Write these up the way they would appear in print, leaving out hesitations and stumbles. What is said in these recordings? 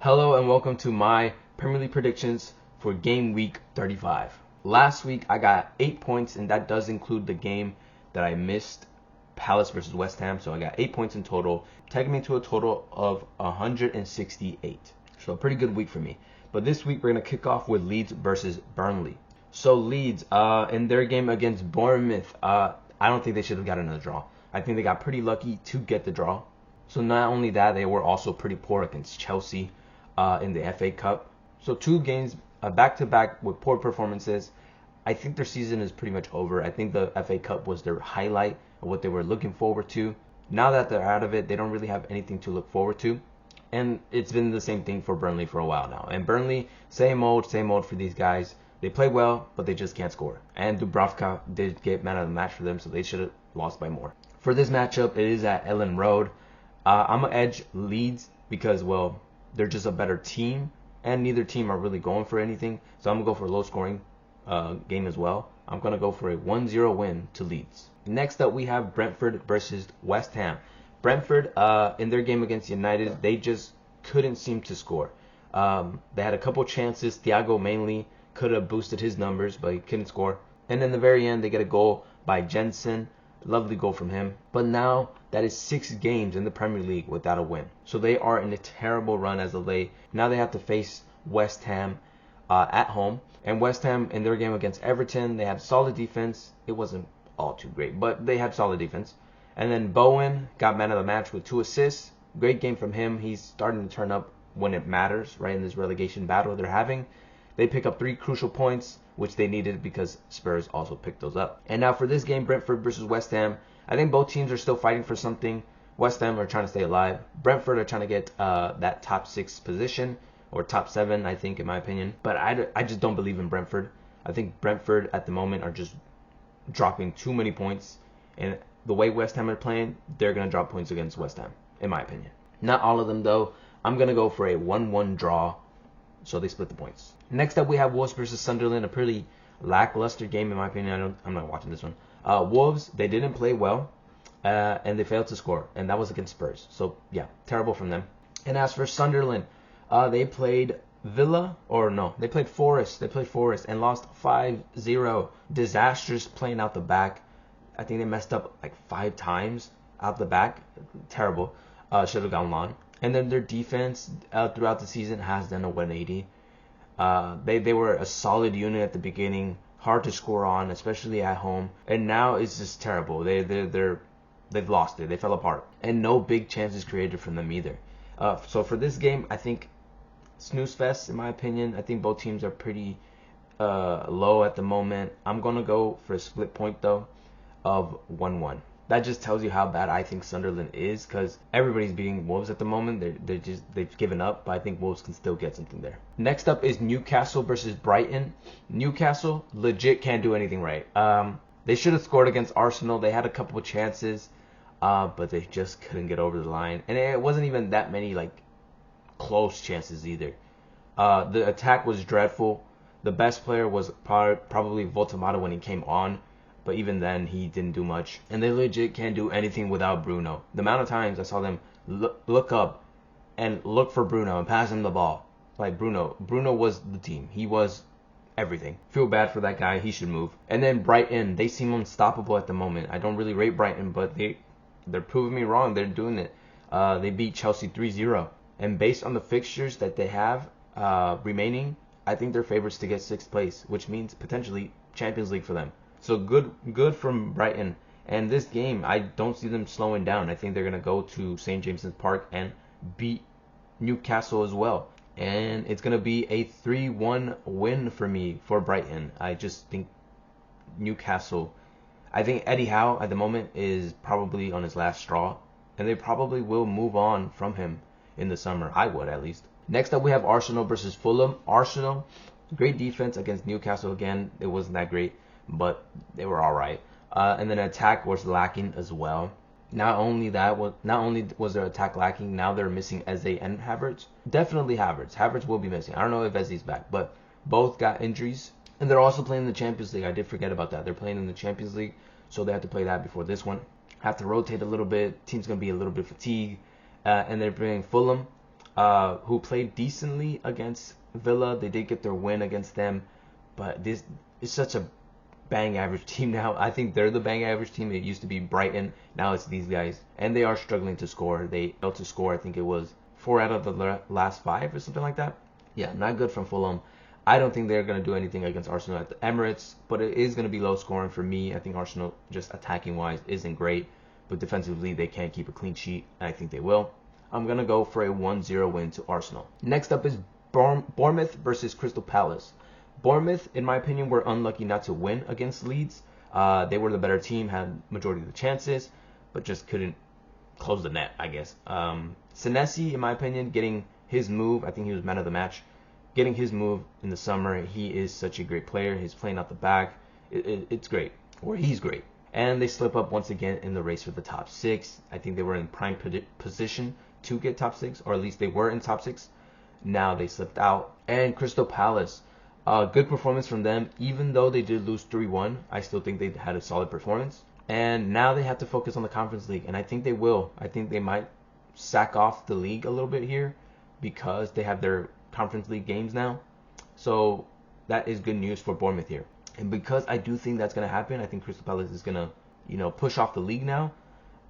Hello and welcome to my Premier League predictions for game week 35. Last week I got 8 points, and that does include the game that I missed, Palace versus West Ham. So I got 8 points in total, taking me to a total of 168. So a pretty good week for me. But this week we're going to kick off with Leeds versus Burnley. So Leeds, in their game against Bournemouth, I don't think they should have gotten a draw. I think they got pretty lucky to get the draw. So not only that, they were also pretty poor against Chelsea in the FA Cup. So 2 games back-to-back with poor performances. I think their season is pretty much over. I think the FA Cup was their highlight of what they were looking forward to. Now that they're out of it, they don't really have anything to look forward to. And it's been the same thing for Burnley for a while now. And Burnley, same old for these guys. They play well, but they just can't score. And Dubravka did get man of the match for them, so they should have lost by more. For this matchup, it is at Ellen Road. I'm going to edge Leeds because, well, they're just a better team, and neither team are really going for anything. So I'm going to go for a low-scoring game as well. I'm going to go for a 1-0 win to Leeds. Next up, we have Brentford versus West Ham. Brentford, in their game against United, they just couldn't seem to score. They had a couple chances. Thiago mainly could have boosted his numbers, but he couldn't score. And in the very end, they get a goal by Jensen. Lovely goal from him. But now that is 6 games in the Premier League without a win. So they are in a terrible run as of late. Now they have to face West Ham at home. And West Ham, in their game against Everton, they had solid defense. It wasn't all too great, but they had solid defense. And then Bowen got man of the match with 2 assists. Great game from him. He's starting to turn up when it matters, right, in this relegation battle they're having. They pick up 3 crucial points, which they needed because Spurs also picked those up. And now for this game, Brentford versus West Ham, I think both teams are still fighting for something. West Ham are trying to stay alive. Brentford are trying to get that top 6 position, or top 7, I think, in my opinion. But I just don't believe in Brentford. I think Brentford at the moment are just dropping too many points. And the way West Ham are playing, they're going to drop points against West Ham, in my opinion. Not all of them, though. I'm going to go for a 1-1 draw. So they split the points. Next up, we have Wolves versus Sunderland, a pretty lackluster game, in my opinion. I'm not watching this one. Wolves, they didn't play well, and they failed to score, and that was against Spurs. So, yeah, terrible from them. And as for Sunderland, they played they played Forest. They played Forest and lost 5-0. Disastrous playing out the back. I think they messed up like 5 times out the back. Terrible. Should have gone long. And then their defense throughout the season has done a 180. They were a solid unit at the beginning, hard to score on, especially at home. And now it's just terrible. They've lost it. They fell apart. And no big chances created from them either. So for this game, I think snooze fest, in my opinion. I think both teams are pretty low at the moment. I'm going to go for a split point, though, of 1-1. That just tells you how bad I think Sunderland is, because everybody's beating Wolves at the moment. They've given up, but I think Wolves can still get something there. Next up is Newcastle versus Brighton. Newcastle legit can't do anything right. They should have scored against Arsenal. They had a couple of chances, but they just couldn't get over the line. And it wasn't even that many close chances either. The attack was dreadful. The best player was probably Voltamato when he came on. But even then, he didn't do much. And they legit can't do anything without Bruno. The amount of times I saw them look up and look for Bruno and pass him the ball. Like Bruno was the team. He was everything. Feel bad for that guy. He should move. And then Brighton, they seem unstoppable at the moment. I don't really rate Brighton, but they're proving me wrong. They're doing it. They beat Chelsea 3-0. And based on the fixtures that they have remaining, I think they're favorites to get 6th place, which means potentially Champions League for them. So good from Brighton. And this game, I don't see them slowing down. I think they're going to go to St. James's Park and beat Newcastle as well. And it's going to be a 3-1 win for me for Brighton. I just think Newcastle, I think Eddie Howe at the moment is probably on his last straw. And they probably will move on from him in the summer. I would, at least. Next up, we have Arsenal versus Fulham. Arsenal, great defense against Newcastle again. It wasn't that great, but they were all right. And then attack was lacking as well. Not only was their attack lacking, now they're missing Eze and Havertz. Definitely Havertz. Havertz will be missing. I don't know if Eze's back, but both got injuries. And they're also playing in the Champions League. I did forget about that. They're playing in the Champions League, so they have to play that before this one. Have to rotate a little bit. Team's going to be a little bit fatigued. And they're playing Fulham. who played decently against Villa. They did get their win against them, but this is such a bang average team now. I think they're the bang average team. It used to be Brighton. Now it's these guys. And they are struggling to score. They failed to score. I think it was 4 out of the last 5 or something like that. Yeah, not good from Fulham. I don't think they're going to do anything against Arsenal at the Emirates, but it is going to be low scoring for me. I think Arsenal, just attacking wise, isn't great, but defensively they can't keep a clean sheet, and I think they will. I'm going to go for a 1-0 win to Arsenal. Next up is Bournemouth versus Crystal Palace. Bournemouth, in my opinion, were unlucky not to win against Leeds. They were the better team, had majority of the chances, but just couldn't close the net, I guess. Senesi, in my opinion, getting his move, I think he was man of the match. Getting his move in the summer, he is such a great player. He's playing out the back. It's great, or he's great. And they slip up once again in the race for the top 6. I think they were in prime position to get top 6, or at least they were in top 6. Now they slipped out. And Crystal Palace, good performance from them. Even though they did lose 3-1, I still think they had a solid performance. And now they have to focus on the Conference League, and I think they will. I think they might sack off the league a little bit here because they have their Conference League games now. So that is good news for Bournemouth here. And because I do think that's going to happen, I think Crystal Palace is going to, push off the league now.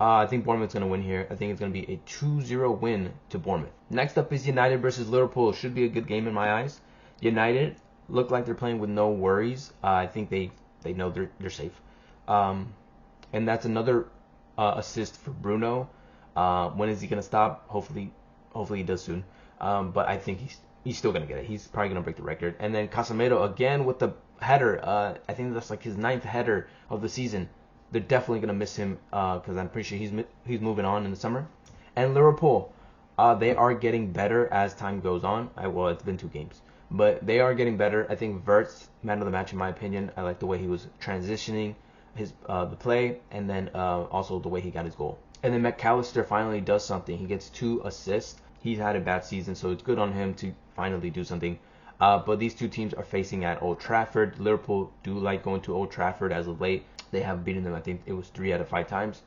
I think Bournemouth's going to win here. I think it's going to be a 2-0 win to Bournemouth. Next up is United versus Liverpool. Should be a good game in my eyes. United look like they're playing with no worries. I think they know they're safe. And that's another assist for Bruno. When is he going to stop? Hopefully he does soon. But I think he's still going to get it. He's probably going to break the record. And then Casemiro again with the header. I think that's like his 9th header of the season. They're definitely going to miss him because I'm pretty sure he's moving on in the summer. And Liverpool, they are getting better as time goes on. Well, it's been 2 games. But they are getting better. I think Vert's man of the match in my opinion. I like the way he was transitioning his the play, and then also the way he got his goal. And then McAllister finally does something. He gets 2 assists. He's had a bad season, so it's good on him to finally do something. But these 2 teams are facing at Old Trafford. Liverpool do like going to Old Trafford as of late. They have beaten them, I think it was 3 out of 5 times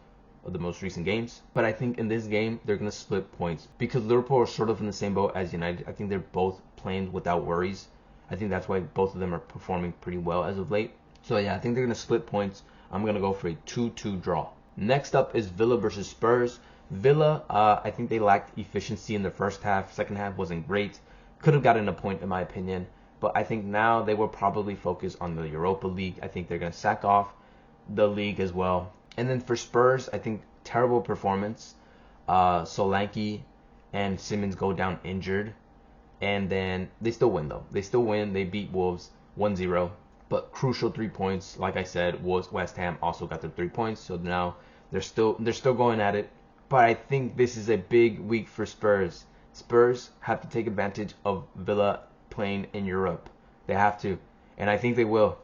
of the most recent games. But I think in this game, they're going to split points because Liverpool are sort of in the same boat as United. I think they're both playing without worries. I think that's why both of them are performing pretty well as of late. So yeah, I think they're going to split points. I'm going to go for a 2-2 draw. Next up is Villa versus Spurs. Villa, I think they lacked efficiency in the first half. Second half wasn't great. Could have gotten a point in my opinion. But I think now they will probably focus on the Europa League. I think they're going to sack off the league as well. And then for Spurs, I think terrible performance. Solanke and Simmons go down injured. And then they still win though. They still win. They beat Wolves 1-0. But crucial 3 points. Like I said, West Ham also got their 3 points. So now they're still going at it. But I think this is a big week for Spurs. Spurs have to take advantage of Villa playing in Europe. They have to. And I think they will.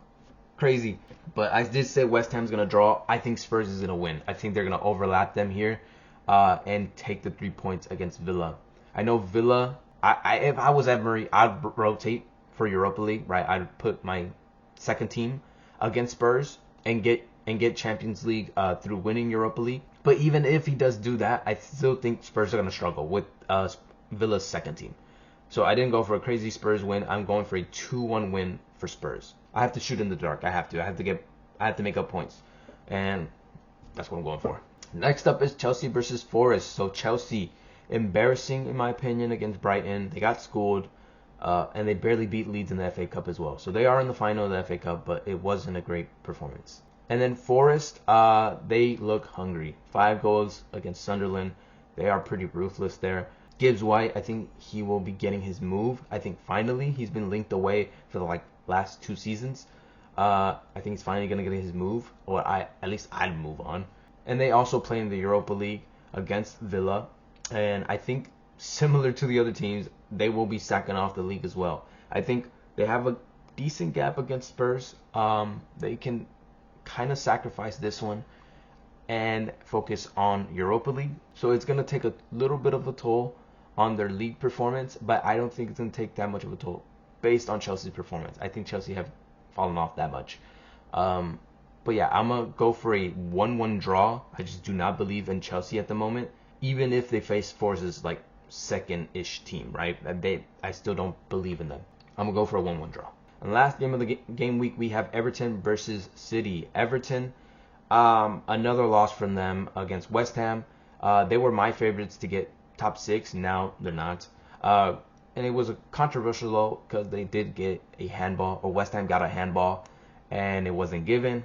Crazy. But I did say West Ham's going to draw. I think Spurs is going to win. I think they're going to overlap them here and take the 3 points against Villa. I know Villa, if I was Emery, I'd rotate for Europa League, right? I'd put my second team against Spurs and get Champions League through winning Europa League. But even if he does do that, I still think Spurs are going to struggle with Villa's second team. So I didn't go for a crazy Spurs win. I'm going for a 2-1 win for Spurs. I have to shoot in the dark. I have to make up points. And that's what I'm going for. Next up is Chelsea versus Forest. So Chelsea, embarrassing in my opinion against Brighton. They got schooled. And they barely beat Leeds in the FA Cup as well. So they are in the final of the FA Cup, but it wasn't a great performance. And then Forest, they look hungry. 5 goals against Sunderland. They are pretty ruthless there. Gibbs White, I think he will be getting his move. I think finally he's been linked away for the last 2 seasons. I think he's finally going to get his move, or at least I'd move on. And they also play in the Europa League against Villa. And I think similar to the other teams, they will be sacking off the league as well. I think they have a decent gap against Spurs. They can kind of sacrifice this one and focus on Europa League. So it's going to take a little bit of a toll on their league performance, but I don't think it's going to take that much of a toll based on Chelsea's performance. I think Chelsea have fallen off that much. But yeah, I'm going to go for a 1-1 draw. I just do not believe in Chelsea at the moment. Even if they face forces like second-ish team, right? I still don't believe in them. I'm gonna go for a 1-1 draw. And last game of the game week, we have Everton versus City. Everton, another loss from them against West Ham. They were my favorites to get top 6. Now they're not. And it was a controversial though because they did get a handball, or West Ham got a handball, and it wasn't given.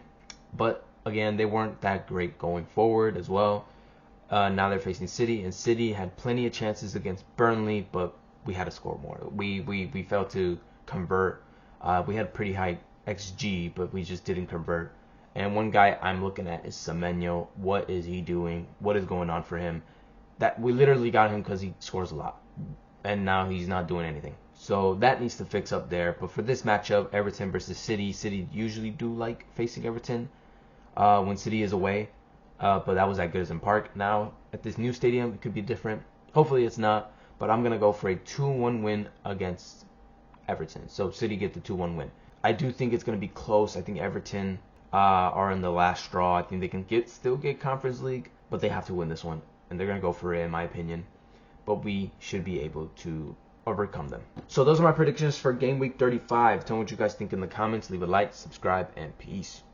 But again, they weren't that great going forward as well. Now they're facing City, and City had plenty of chances against Burnley, but we had to score more. We failed to convert. We had pretty high XG, but we just didn't convert. And one guy I'm looking at is Semenyo. What is he doing? What is going on for him? That we literally got him because he scores a lot, and now he's not doing anything. So that needs to fix up there. But for this matchup, Everton versus City, City usually do like facing Everton when City is away. But that was at Goodison Park. Now at this new stadium, it could be different. Hopefully it's not. But I'm gonna go for a 2-1 win against Everton. So City get the 2-1 win. I do think it's gonna be close. I think Everton are in the last straw. I think they can still get Conference League, but they have to win this one, and they're gonna go for it in my opinion. But we should be able to overcome them. So those are my predictions for game week 35. Tell me what you guys think in the comments. Leave a like, subscribe, and peace.